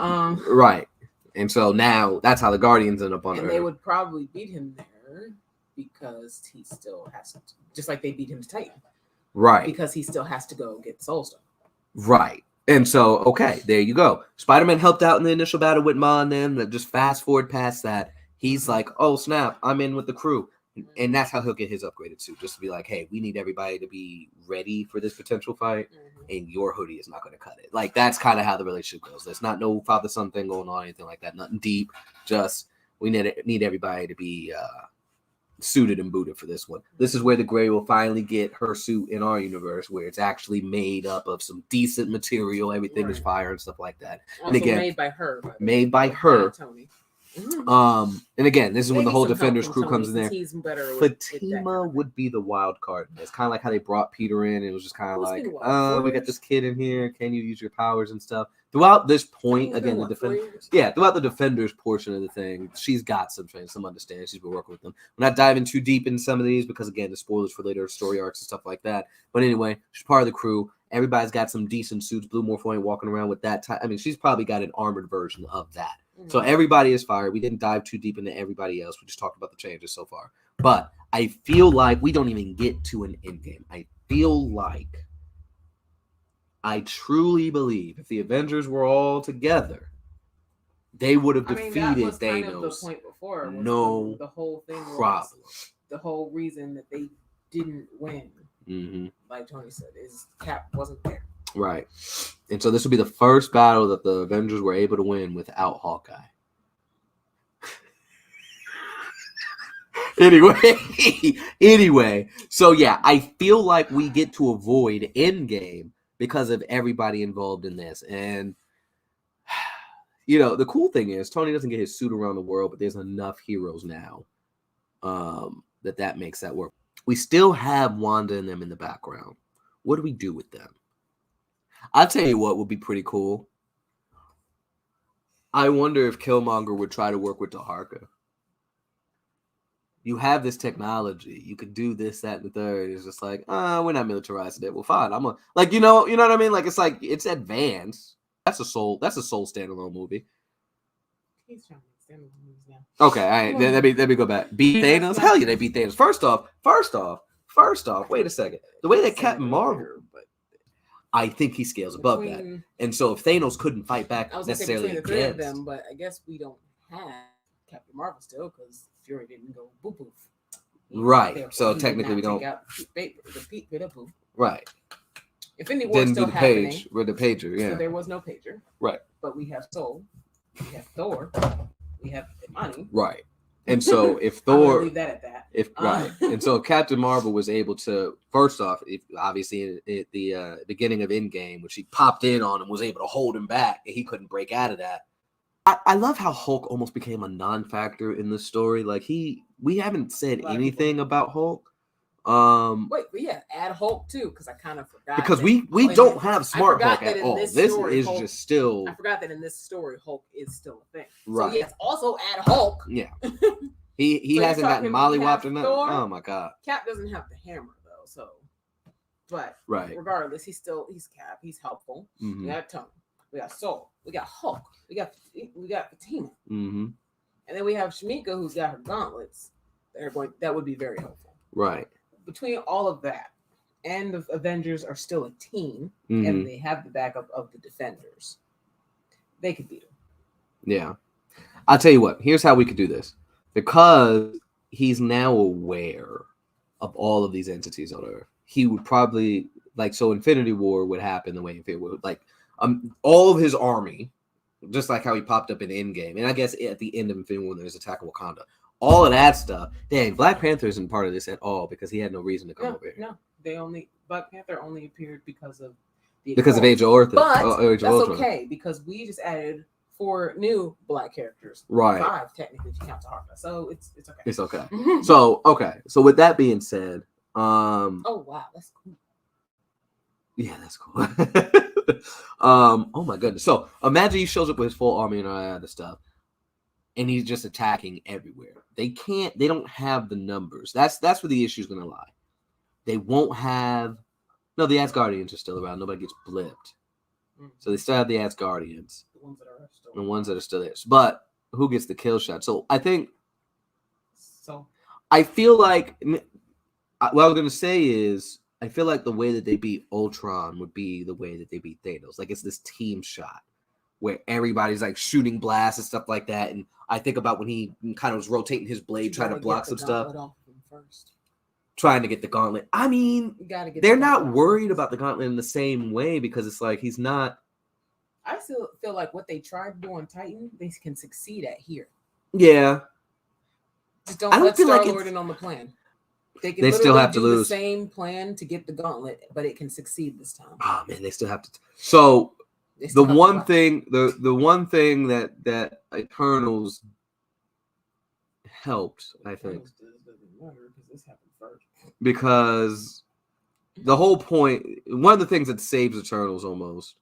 right. And so now that's how the Guardians end up on Earth. And they would probably beat him there because he still has to, just like they beat him to Titan, right? Because he still has to go get the Soul Stone, right? And so, okay, there you go. Spider-Man helped out in the initial battle with Ma and them. Just fast forward past that. He's like, oh, snap, I'm in with the crew. And that's how he'll get his upgraded suit. Just to be like, hey, we need everybody to be ready for this potential fight. And your hoodie is not going to cut it. Like, that's kind of how the relationship goes. There's not no father-son thing going on, anything like that. Nothing deep. Just, we need everybody to be suited and booted for this one. This is where the Gray will finally get her suit in our universe, where it's actually made up of some decent material. Everything is fire and stuff like that. Also and again, made by her. Made by her. Tony. And again, this is when the whole Defenders crew comes in there. Fatima would be the wild card. It's kind of like how they brought Peter in. It was just kind of like, we got this kid in here. Can you use your powers and stuff? Throughout this point, again, throughout the Defenders portion of the thing, she's got some understanding. She's been working with them. We're not diving too deep in some of these because, again, the spoilers for later story arcs and stuff like that. But anyway, she's part of the crew. Everybody's got some decent suits. Blue Morpho ain't walking around with that. I mean, she's probably got an armored version of that. So everybody is fired. We didn't dive too deep into everybody else. We just talked about the changes so far. But I feel like we don't even get to an end game. I feel like I truly believe if the Avengers were all together, they would have defeated Thanos. Kind of the point before. No the whole thing problem. The whole reason that they didn't win, like Tony said, is Cap wasn't there. Right. And so this will be the first battle that the Avengers were able to win without Hawkeye. Anyway. So yeah, I feel like we get to avoid Endgame because of everybody involved in this. And, you know, the cool thing is Tony doesn't get his suit around the world, but there's enough heroes now that makes that work. We still have Wanda and them in the background. What do we do with them? I'll tell you what would be pretty cool. I wonder if Killmonger would try to work with Taharka. You have this technology. You could do this, that, and the third. It's just like, we're not militarizing it. Well, fine. I'm you know what I mean? Like it's advanced. That's a soul standalone movie. He's trying to extend the movies now. Okay, all right. Let me go back. Beat Thanos? Hell yeah, they beat Thanos. First off, wait a second. The way that Captain Marvel, I think he scales above that. And so if Thanos couldn't fight back necessarily between the three of them, but I guess we don't have Captain Marvel still because Fury didn't go boo boo. Right. So technically we don't. Right. Infinity War still happening. Page with the pager, yeah. So there was no pager. Right. But we have Soul, we have Thor, we have Imani. Right. And so if Thor, leave that at that. Right. And so Captain Marvel was able to, first off, obviously at the beginning of Endgame, when she popped in on him, was able to hold him back, and he couldn't break out of that. I love how Hulk almost became a non-factor in the story. Like we haven't said anything about Hulk. Wait, but yeah, add Hulk too, because I kind of forgot. Because we don't have smart Hulk at all. This is Hulk, just still. I forgot that in this story, Hulk is still a thing. Right. So yes, also add Hulk. Yeah. He so hasn't gotten mollywopped or nothing. Oh my god. Cap doesn't have the hammer though, so. But right. Regardless, he's Cap. He's helpful. Mm-hmm. We got Tony. We got Soul. We got Hulk. We got Fatima. Mm-hmm. And then we have Shamika, who's got her gauntlets. That would be very helpful. Right. Between all of that and the Avengers are still a team, and they have the backup of the Defenders, they could beat him. Yeah. I'll tell you what. Here's how we could do this. Because he's now aware of all of these entities on Earth, he would probably so Infinity War would happen the way Infinity War would all of his army, just like how he popped up in Endgame, and I guess at the end of Infinity War there's Attack of Wakanda. All of that stuff. Dang, Black Panther isn't part of this at all because he had no reason to come over here. No, Black Panther only appeared because of Age of Ultron. But that's okay because we just added 4 new Black characters. Right. 5 technically if you count T'Chaka. So it's okay. It's okay. So with that being said, oh wow, that's cool. Yeah, that's cool. Oh my goodness. So imagine he shows up with his full army and all that other stuff, and he's just attacking everywhere. They don't have the numbers. That's where the issue is gonna lie. They won't have the Asgardians are still around. Nobody gets blipped. So they still have the Asgardians. The ones that are still there. But who gets the kill shot? So I feel like what I was gonna say is I feel like the way that they beat Ultron would be the way that they beat Thanos. Like it's this team shot where everybody's like shooting blasts and stuff like that. And I think about when he kind of was rotating his blade, trying to block some stuff. Trying to get the gauntlet. I mean, they're not worried about the gauntlet in the same way because it's like he's not. I still feel like what they tried to do on Titan, they can succeed at here. Yeah. Just don't let Star-Lord in on the plan. They still have to lose the same plan to get the gauntlet, but it can succeed this time. Oh man, they still have to. So the one thing that Eternals helped, I think, because the whole point, one of the things that saves Eternals almost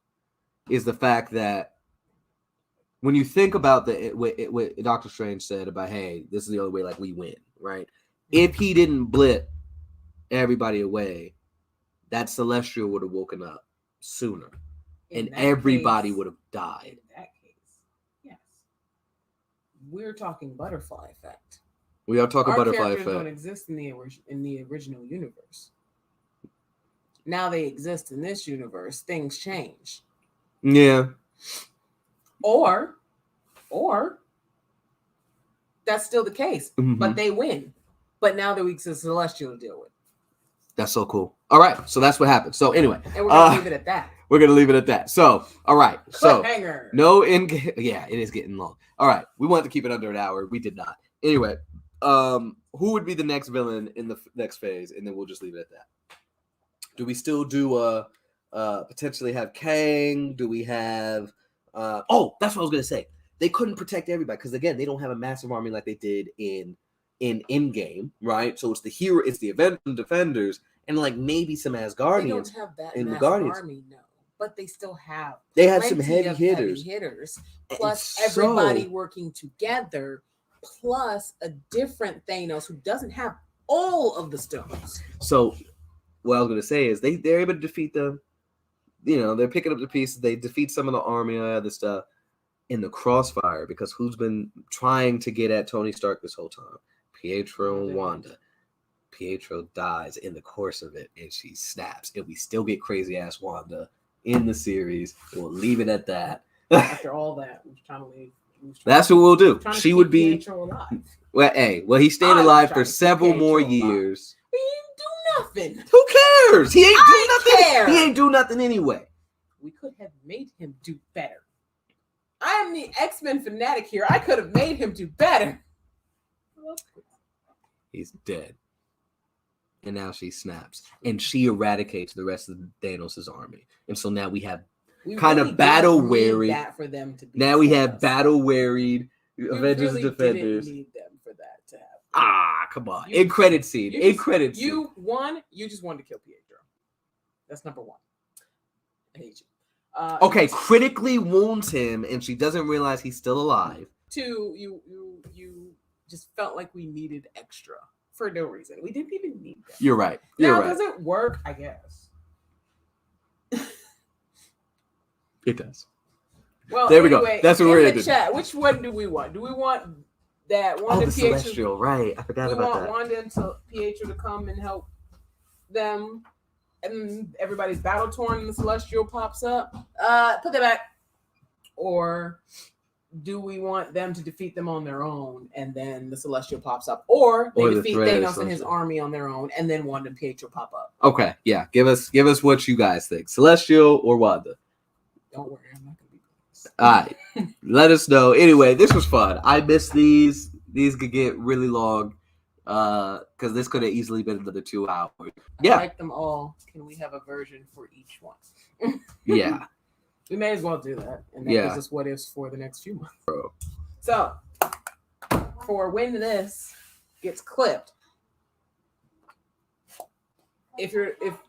is the fact that when you think about what Doctor Strange said about, hey, this is the only way we win, right? If he didn't blip everybody away, that Celestial would have woken up sooner. And everybody would have died. In that case, yes. We're talking butterfly effect. We are talking butterfly effect. Our characters don't exist in the original universe. Now they exist in this universe. Things change. Yeah. Or that's still the case, but they win. But now that we have Celestial to deal with. That's so cool. All right, so that's what happened. So anyway, and we're gonna leave it at that. We're gonna leave it at that. So all right, so cliffhanger. No in. Yeah, it is getting long. All right, we wanted to keep it under an hour. We did not. Anyway, who would be the next villain in the next phase, and then we'll just leave it at that. Do we still do potentially have Kang? Do we have? Oh, that's what I was gonna say. They couldn't protect everybody because again, they don't have a massive army like they did in Endgame, right? So it's the hero, it's the Avengers and Defenders, and maybe some Asgardians. They don't have that in the Guardians. Army, no, but they still have. They have some heavy hitters. Plus everybody working together, plus a different Thanos who doesn't have all of the stones. So what I was going to say is they're able to defeat them. They're picking up the pieces. They defeat some of the army and other stuff in the crossfire because who's been trying to get at Tony Stark this whole time? Pietro and Wanda. Pietro dies in the course of it, and she snaps. And we still get crazy ass Wanda in the series. We'll leave it at that. After all that, we was trying to leave. That's what we'll do. She would be. Pietro alive. Well, he stayed alive for several more years. He didn't do nothing. Who cares? He ain't do nothing. Care. He ain't do nothing anyway. We could have made him do better. I am the X-Men fanatic here. I could have made him do better. He's dead. And now she snaps. And she eradicates the rest of Thanos' army. And so now we have kind of battle-weary. Now we have battle-wearied Avengers and Defenders. Didn't need them for that to happen. Come on. In credit scene. You just wanted to kill Pietro. That's number one. I hate you. Okay, critically wounds him, and she doesn't realize he's still alive. Two, you just felt like we needed extra for no reason. We didn't even need that. You're right. Does it work? I guess. It does. Well, there we go. That's what we're in the chat. Which one do we want? Do we want that Wanda the Pietro? Celestial, right? I forgot about that. We want Wanda and Pietro to come and help them. And everybody's battle torn and the Celestial pops up. Put that back. Or do we want them to defeat them on their own and then the Celestial pops up? Or they defeat Thanos and his army on their own and then Wanda and Pietro pop up. Okay, yeah. Give us what you guys think. Celestial or Wanda? Don't worry, I'm not gonna be this. All right. Let us know. Anyway, this was fun. I missed these. These could get really long. Because this could have easily been another 2 hours. Yeah. I like them all. Can we have a version for each one? Yeah. We may as well do that. And that gives us what ifs for the next few months. Bro. So, for when this gets clipped, if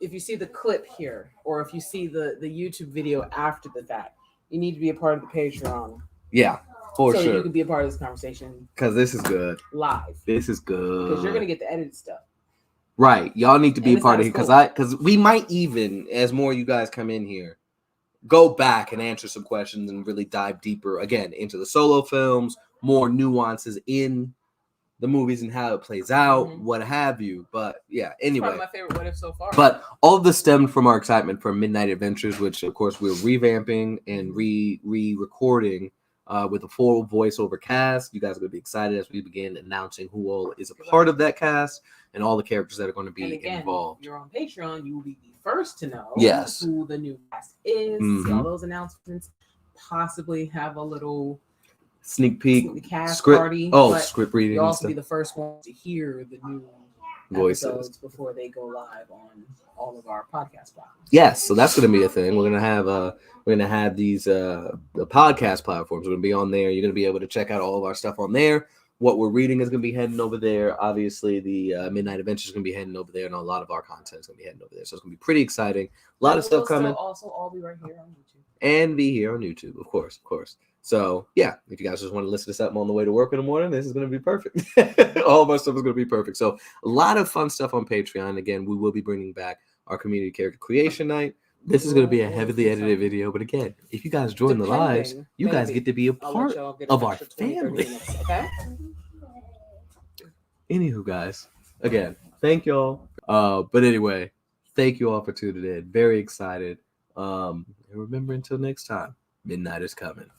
you see the clip here, or if you see the YouTube video after the fact, you need to be a part of the Patreon. Yeah. For so sure. you can be a part of this conversation. Because this is good. Live. This is good. Because you're going to get the edited stuff. Right. Y'all need to be a part of it. Because we might even, as more of you guys come in here, go back and answer some questions and really dive deeper, again, into the solo films, more nuances in the movies and how it plays out, what have you. But yeah, anyway. It's probably my favorite what if so far. But all of this stemmed from our excitement for Midnight Adventures, which, of course, we're revamping and re-recording. With a full voiceover cast. You guys are going to be excited as we begin announcing who all is a part of that cast and all the characters that are going to be involved. If you're on Patreon, you will be the first to know who the new cast is, see all those announcements, possibly have a little sneak peek cast script party. Script reading. You'll also be the first one to hear the new voices episodes before they go live on all of our podcast platforms. Yes, so that's going to be a thing. We're going to have these the podcast platforms. We're going to be on there. You're going to be able to check out all of our stuff on there. What we're reading is going to be heading over there. Obviously, the Midnight Adventures is going to be heading over there, and a lot of our content is going to be heading over there. So it's going to be pretty exciting. A lot of stuff coming. Also, all be right here on YouTube. And be here on YouTube, of course. So, yeah, if you guys just want to listen to something on the way to work in the morning, this is going to be perfect. All of our stuff is going to be perfect. So, a lot of fun stuff on Patreon. Again, we will be bringing back our community character creation night. This is going to be a heavily edited video. But again, if you guys join the lives, you guys get to be a part of our family. Minutes, okay? Anywho, guys, again, thank y'all. But anyway, thank you all for tuning in. Very excited. And remember, until next time, midnight is coming.